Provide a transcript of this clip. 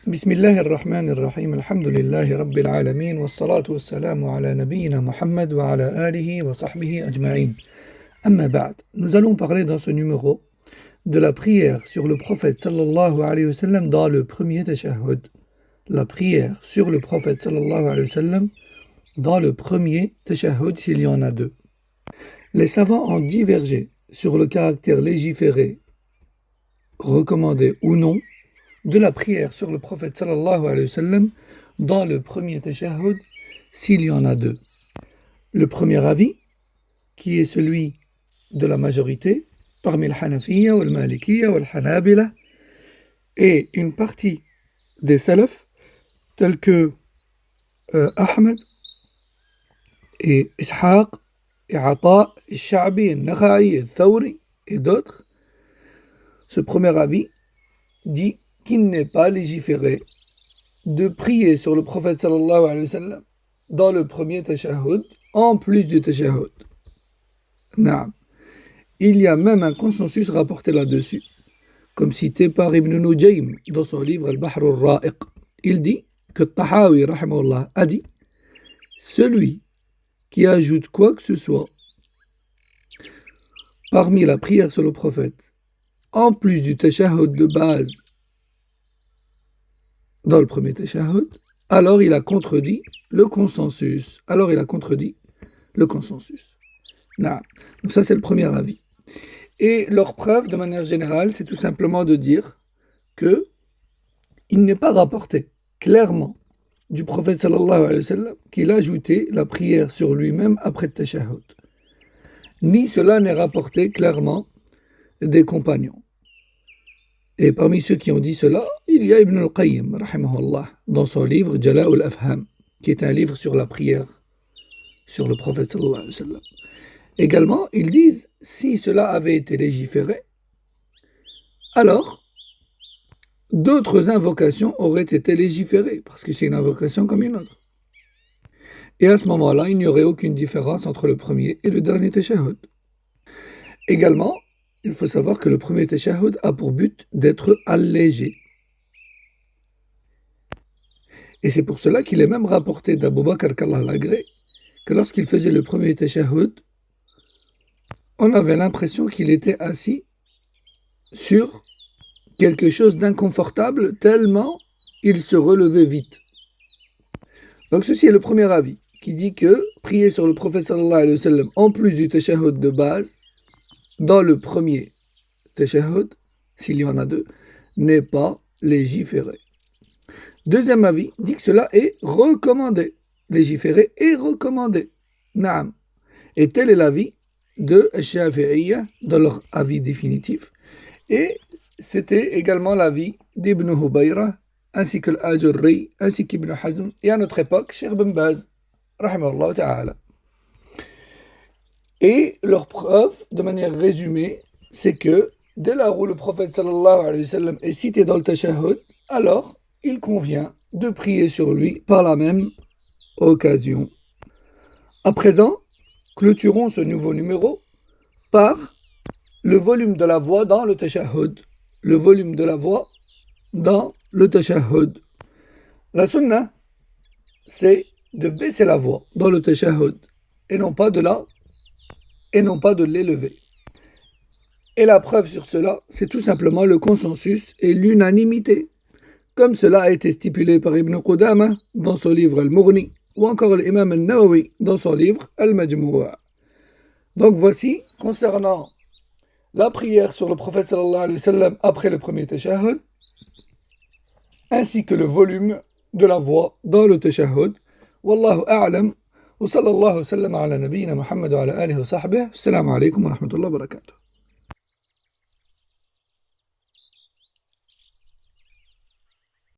بسم الله الرحمن الرحيم الحمد لله رب العالمين والصلاة والسلام على نبينا Muhammad wa ala alihi wa sahbihi ajma'in. Amma ba'd. Nous allons parler dans ce numéro de la prière sur le prophète sallallahu alayhi wa sallam dans le premier tashahhud. La prière sur le prophète sallallahu alayhi wa sallam dans le premier tashahhud s'il y en a deux. Les savants ont divergé sur le caractère légiféré, recommandé ou non, de la prière sur le prophète sallallahu alayhi wa sallam dans le premier tashahhud s'il y en a deux. Le premier avis, qui est celui de la majorité, parmi le Hanafiya, le Malikiya, le Hanabila, et une partie des salafs, tels que Ahmed, et Ishaq, et Ata, et Sha'bi, et Nakha'i, et Thawri, et d'autres, ce premier avis dit qu'il n'est pas légiféré de prier sur le prophète sallallahu alayhi wa sallam dans le premier tashahhud, en plus du tashahhud. Naam. Il y a même un consensus rapporté là-dessus, comme cité par Ibn Nujaym dans son livre Al-Bahr al-Ra'iq. Il dit que Tahawi rahimahullah a dit: celui qui ajoute quoi que ce soit parmi la prière sur le prophète, en plus du tashahhud de base dans le premier tashahhud, alors il a contredit le consensus. Nah. Donc ça, c'est le premier avis. Et leur preuve, de manière générale, c'est tout simplement de dire que il n'est pas rapporté clairement du prophète sallallahu alayhi wa sallam qu'il a ajouté la prière sur lui-même après le tashahhud. Ni cela n'est rapporté clairement des compagnons. Et parmi ceux qui ont dit cela, il y a Ibn al-Qayyim, rahimahullah, dans son livre Jala'ul Afham, qui est un livre sur la prière sur le prophète sallallahu alayhi wa sallam. Également, ils disent, si cela avait été légiféré, alors d'autres invocations auraient été légiférées, parce que c'est une invocation comme une autre. Et à ce moment-là, il n'y aurait aucune différence entre le premier et le dernier tashahhud. Également, il faut savoir que le premier tashahhud a pour but d'être allégé. Et c'est pour cela qu'il est même rapporté d'Abu Bakr qu'Allah l'agrée, que lorsqu'il faisait le premier tashahhud, on avait l'impression qu'il était assis sur quelque chose d'inconfortable, tellement il se relevait vite. Donc ceci est le premier avis, qui dit que prier sur le prophète sallallahu alayhi wa sallam, en plus du tashahhud de base, dans le premier tashahhud, s'il y en a deux, n'est pas légiféré. Deuxième avis dit que cela est recommandé. Légiféré et recommandé. Naam. Et tel est l'avis de Shafi'iyya dans leur avis définitif. Et c'était également l'avis d'Ibn Hubayra, ainsi que l'Ajurri, ainsi qu'Ibn Hazm, et à notre époque, Cheikh Ben Baz, rahimahullah ta'ala. Et leur preuve, de manière résumée, c'est que dès lors où le prophète sallallahu alayhi wa sallam est cité dans le tashahhud, alors il convient de prier sur lui par la même occasion. À présent, clôturons ce nouveau numéro par le volume de la voix dans le tashahhud. Le volume de la voix dans le tashahhud. La sunna, c'est de baisser la voix dans le tashahhud et non pas de l'élever. Et la preuve sur cela, c'est tout simplement le consensus et l'unanimité, comme cela a été stipulé par Ibn Qudama dans son livre Al-Mughni, ou encore l'imam Al-Nawawi dans son livre Al-Majmu'a. Donc voici, concernant la prière sur le prophète sallallahu alayhi wa sallam après le premier tashahhud, ainsi que le volume de la voix dans le tashahhud. Wallahu a'lam, wa sallallahu sallam ala nabiyyina Muhammad wa ala alihi wa sahbihi. Assalamu alaikum wa rahmatullahi wa barakatuh.